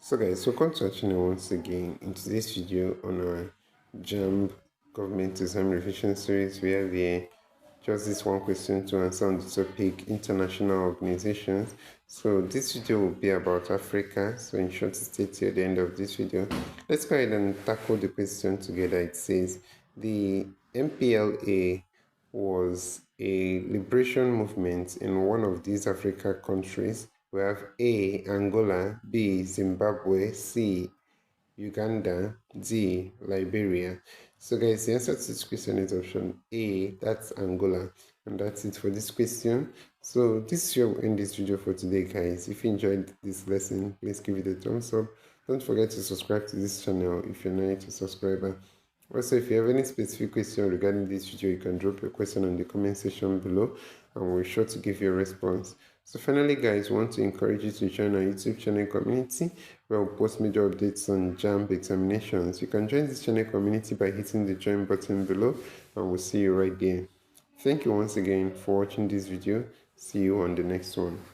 So guys, welcome to our channel once again. In today's video on our JAMB Government Exam Revision Series, we have here just this one question to answer on the topic international organizations. So this video will be about Africa, so in short stay till the end of this video. Let's go ahead and tackle the question together. It says the MPLA was a liberation movement in one of these Africa countries. We have A, Angola, B, Zimbabwe, C, Uganda, D, Liberia. So guys, the answer to this question is option A, that's Angola. And that's it for this question. So this is where we'll end this video for today, guys. If you enjoyed this lesson, please give it a thumbs up. Don't forget to subscribe to this channel if you're not a subscriber. Also, if you have any specific question regarding this video, you can drop your question on the comment section below and we're sure to give you a response. So finally guys, we want to encourage you to join our YouTube channel community where we'll post major updates on JAMB examinations. You can join this channel community by hitting the join button below and we'll see you right there. Thank you once again for watching this video. See you on the next one.